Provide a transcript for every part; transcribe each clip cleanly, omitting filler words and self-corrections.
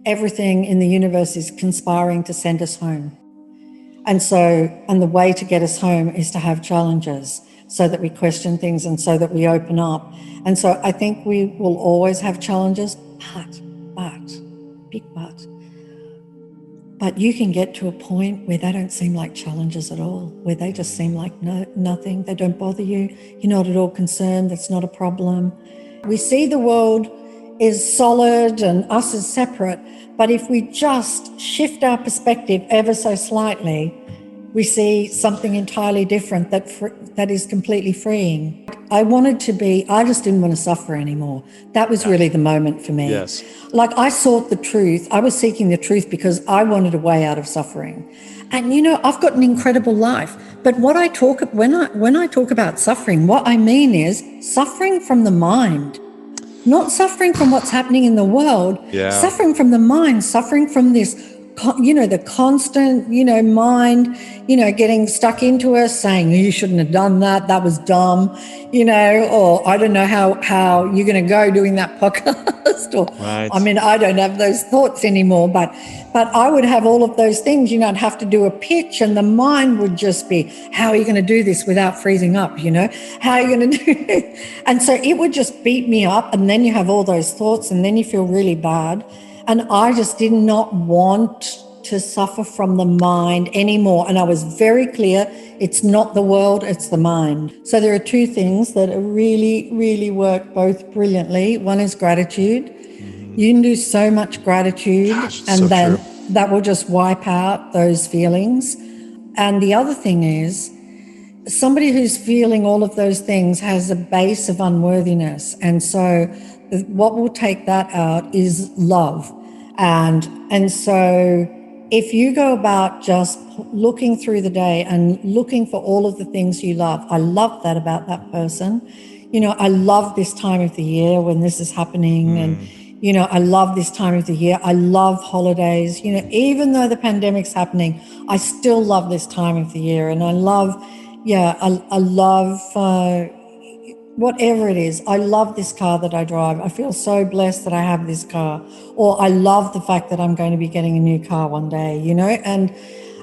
everything in the universe is conspiring to send us home. And the way to get us home is to have challenges so that we question things and so that we open up. And so I think we will always have challenges, but you can get to a point where they don't seem like challenges at all, where they just seem like nothing. They don't bother you. You're not at all concerned. That's not a problem. We see the world is solid and us as separate, but if we just shift our perspective ever so slightly, we see something entirely different that is completely freeing. I just didn't want to suffer anymore. That was really the moment for me. Yes. Like I sought the truth. I was seeking the truth because I wanted a way out of suffering. And I've got an incredible life. But when I talk about suffering, what I mean is suffering from the mind, not suffering from what's happening in the world, suffering from the mind, suffering from this, the constant, mind, getting stuck into us saying, you shouldn't have done that. That was dumb, or I don't know how you're going to go doing that podcast. Or, right. I mean, I don't have those thoughts anymore, but I would have all of those things, I'd have to do a pitch and the mind would just be, how are you going to do this without freezing up? How are you going to do it? And so it would just beat me up. And then you have all those thoughts and then you feel really bad. And I just did not want to suffer from the mind anymore. And I was very clear, it's not the world, it's the mind. So there are two things that really, really work both brilliantly. One is gratitude. Mm-hmm. You can do so much gratitude and then that will just wipe out those feelings. And the other thing is, somebody who's feeling all of those things has a base of unworthiness. And so what will take that out is love. And so if you go about just looking through the day and looking for all of the things you love, I love that about that person. I love this time of the year when this is happening. And, I love this time of the year. I love holidays. Even though the pandemic's happening, I still love this time of the year. And I love, I love whatever it is. I love this car that I drive. I feel so blessed that I have this car. Or I love the fact that I'm going to be getting a new car one day,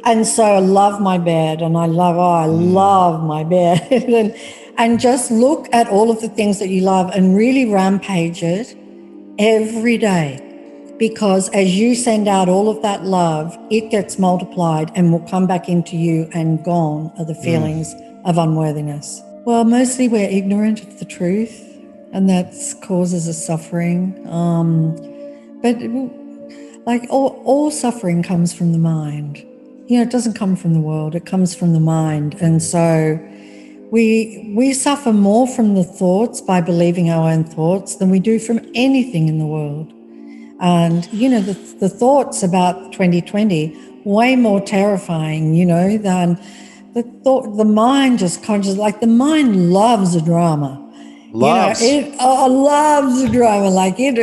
and so I love my bed and I love my bed. and just look at all of the things that you love and really rampage it every day. Because as you send out all of that love, it gets multiplied and will come back into you, and gone are the feelings of unworthiness. Well, mostly we're ignorant of the truth, and that causes us suffering. But like all suffering comes from the mind. It doesn't come from the world, it comes from the mind. And so we suffer more from the thoughts by believing our own thoughts than we do from anything in the world. And, the thoughts about 2020, way more terrifying, than the mind just conjures, like the mind loves a drama. Loves. It loves a drama. Like it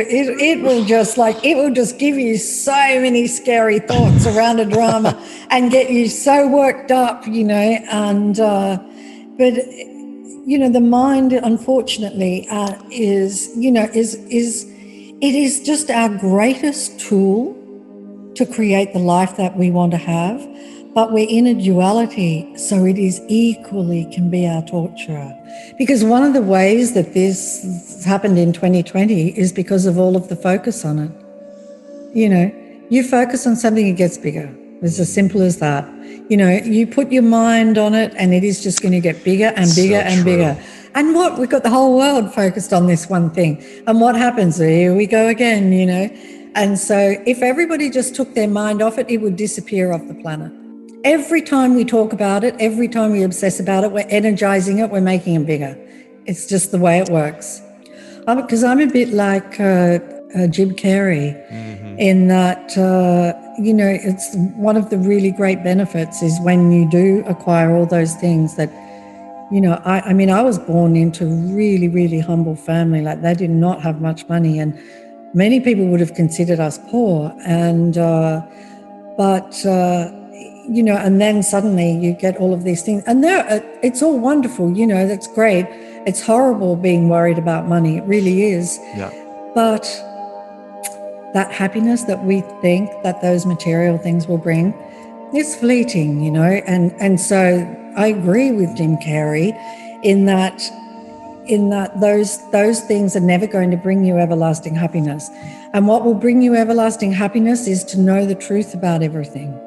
will just give you so many scary thoughts around a drama and get you so worked up, and but the mind, unfortunately, is just our greatest tool to create the life that we want to have. But we're in a duality, so it is equally can be our torturer. Because one of the ways that this happened in 2020 is because of all of the focus on it. You focus on something, it gets bigger. It's as simple as that. You put your mind on it and it is just going to get bigger and bigger and bigger. And we've got the whole world focused on this one thing. And what happens? Here we go again, And so if everybody just took their mind off it, it would disappear off the planet. Every time we talk about it, every time we obsess about it, we're energizing it, we're making it bigger. It's just the way it works. Because I'm a bit like Jim Carrey, in that, it's one of the really great benefits is when you do acquire all those things that, I was born into a really, really humble family. Like they did not have much money, and many people would have considered us poor. And, and then suddenly you get all of these things, and it's all wonderful, that's great. It's horrible being worried about money. It really is. Yeah. But that happiness that we think that those material things will bring is fleeting, you know. And so I agree with Jim Carrey in that those things are never going to bring you everlasting happiness. And what will bring you everlasting happiness is to know the truth about everything,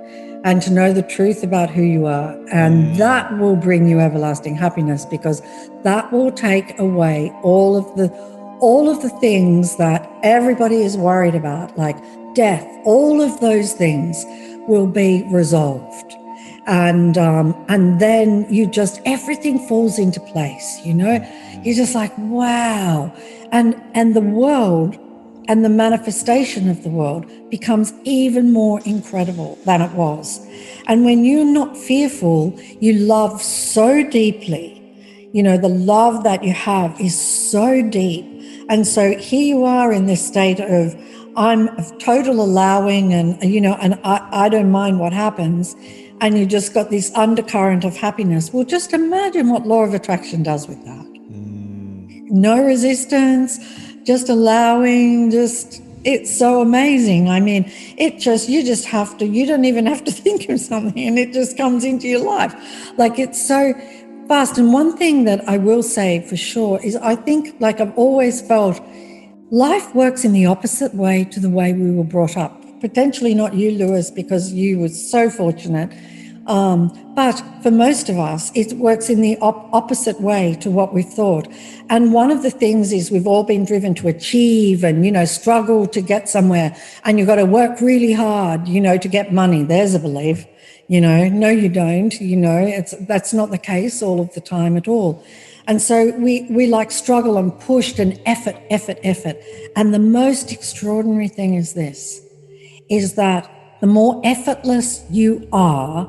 and to know the truth about who you are. And that will bring you everlasting happiness, because that will take away all of the things that everybody is worried about, like death. All of those things will be resolved. And then you just, everything falls into place, you know. You're just like, wow. And the world and the manifestation of the world becomes even more incredible than it was. And when you're not fearful, you love so deeply. You know, the love that you have is so deep. And so here you are in this state of, I'm of total allowing, and, you know, and I don't mind what happens. And you just got this undercurrent of happiness. Well, just imagine what law of attraction does with that. No resistance, just allowing, it's so amazing. I mean, you don't even have to think of something, and it just comes into your life. Like, it's so fast. And one thing that I will say for sure is, I think, like, I've always felt life works in the opposite way to the way we were brought up. Potentially not you, Lewis, because you were so fortunate. But for most of us, it works in the opposite way to what we thought. And one of the things is, we've all been driven to achieve and, you know, struggle to get somewhere. And you've got to work really hard, you know, to get money. There's a belief, you know. No, you don't, you know. That's not the case all of the time at all. And so we like struggle and pushed and effort. And the most extraordinary thing is this, is that the more effortless you are,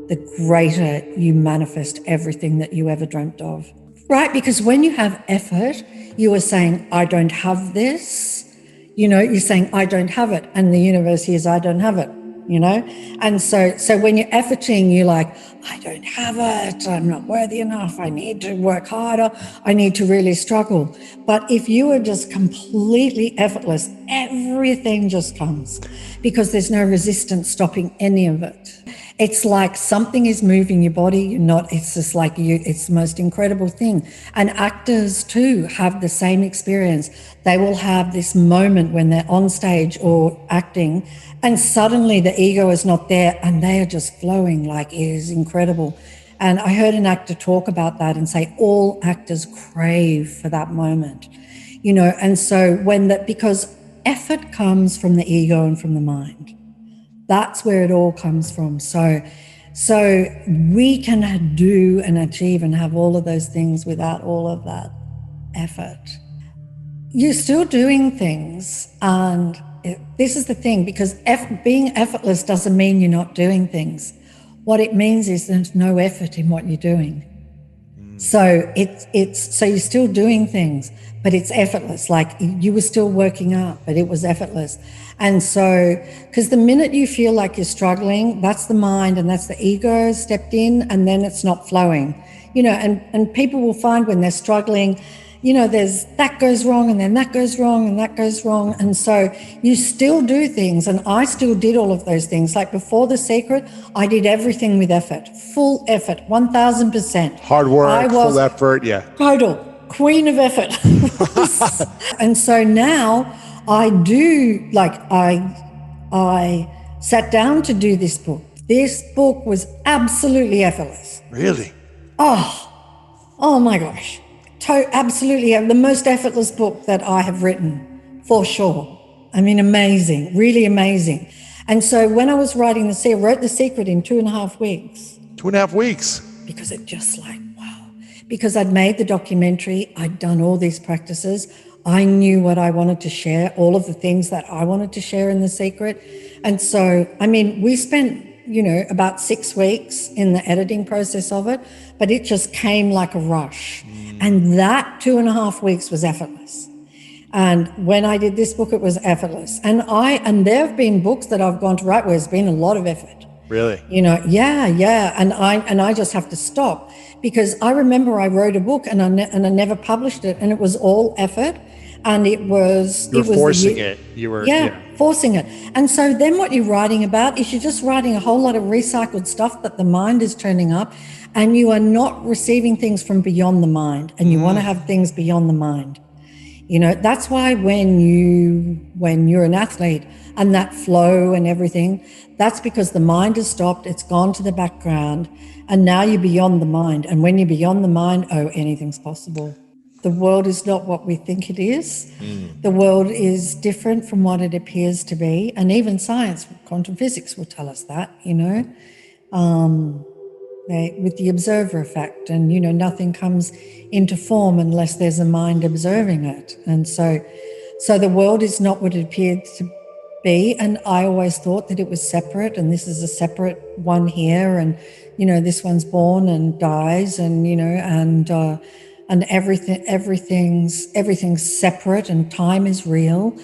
the greater you manifest everything that you ever dreamt of. Right? Because when you have effort, you are saying, I don't have this. You know, you're saying, I don't have it. And the universe hears, I don't have it, you know? And so when you're efforting, you're like, I don't have it. I'm not worthy enough. I need to work harder. I need to really struggle. But if you are just completely effortless, everything just comes, because there's no resistance stopping any of it. It's like something is moving your body. It's just like it's the most incredible thing. And actors too have the same experience. They will have this moment when they're on stage or acting, and suddenly the ego is not there, and they are just flowing. Like, it is incredible. And I heard an actor talk about that and say all actors crave for that moment, you know. And so because effort comes from the ego and from the mind. That's where it all comes from. So we can do and achieve and have all of those things without all of that effort. You're still doing things, and this is the thing, because being effortless doesn't mean you're not doing things. What it means is there's no effort in what you're doing. So so you're still doing things, but it's effortless. Like, you were still working out, but it was effortless. And so, because the minute you feel like you're struggling, that's the mind and that's the ego stepped in, and then it's not flowing, you know. And people will find when they're struggling, you know, that goes wrong, and then that goes wrong, and that goes wrong. And so you still do things, and I still did all of those things. Like, before The Secret, I did everything with effort, full effort, 1000%. Hard work, full effort, yeah. Total queen of effort. And so now I do, like, I sat down to do this book. This book was absolutely effortless. Really? Oh my gosh. Absolutely the most effortless book that I have written, for sure. I mean, amazing, really amazing. And so when I was writing I wrote The Secret in 2.5 weeks. 2.5 weeks? Because it just like, wow. Because I'd made the documentary, I'd done all these practices. I knew what I wanted to share, all of the things that I wanted to share in The Secret. And so, I mean, we spent, you know, about 6 weeks in the editing process of it, but it just came like a rush. And that 2.5 weeks was effortless. And when I did this book, it was effortless. And there have been books that I've gone to write where it's been a lot of effort. Really? You know, yeah. And I just have to stop, because I remember I wrote a book and I never published it, and it was all effort. And it was forcing it. You were forcing it. And so then what you're writing about is you're just writing a whole lot of recycled stuff that the mind is turning up, and you are not receiving things from beyond the mind, and you want to have things beyond the mind. You know, that's why when you're an athlete and that flow and everything, that's because the mind has stopped, it's gone to the background, and now you're beyond the mind. And when you're beyond the mind, anything's possible. The world is not what we think it is. The world is different from what it appears to be. And even science, quantum physics will tell us that, you know, with the observer effect. And, you know, nothing comes into form unless there's a mind observing it. And so the world is not what it appeared to be. And I always thought that it was separate, and this is a separate one here. And, you know, this one's born and dies, and, you know, and everything's separate, and time is real.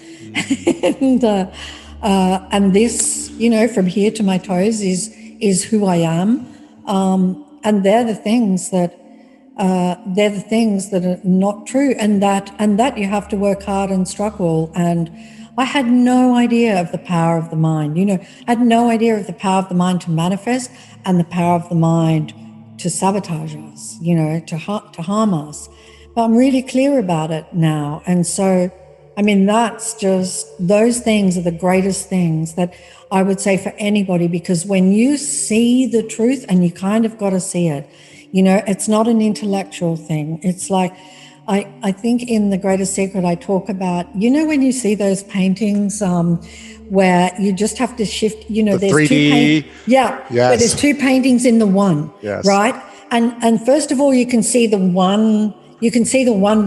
And this, you know, from here to my toes is who I am. And they're the things that are not true, and that you have to work hard and struggle. And I had no idea of the power of the mind, you know, I had no idea of the power of the mind to manifest, and the power of the mind to sabotage us, you know, to harm us. But I'm really clear about it now. And so, I mean, that's just, those things are the greatest things that I would say for anybody, because when you see the truth, and you kind of got to see it, you know, it's not an intellectual thing. It's like, I think in The Greatest Secret, I talk about, you know, when you see those paintings, where you just have to shift, you know, there's 3D. Where there's two paintings in the one, right? And first of all, you can see the one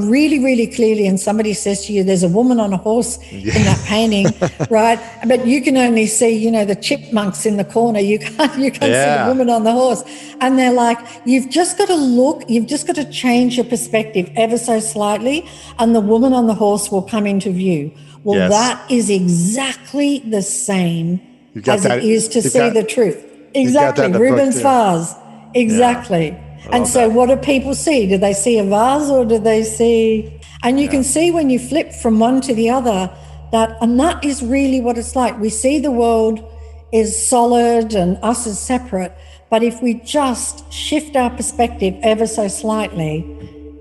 really, really clearly, and somebody says to you, there's a woman on a horse in that painting, right? But you can only see, you know, the chipmunks in the corner. You can't see the woman on the horse. And they're like, you've just got to change your perspective ever so slightly, and the woman on the horse will come into view. Well, that is exactly the same as it is to see the truth. Exactly. Rubens' vase. Exactly. Yeah. And so what do people see? Do they see a vase, or do they see... And you can see when you flip from one to the other, and that is really what it's like. We see the world is solid and us is separate, but if we just shift our perspective ever so slightly,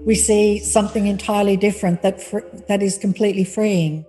we see something entirely different that is completely freeing.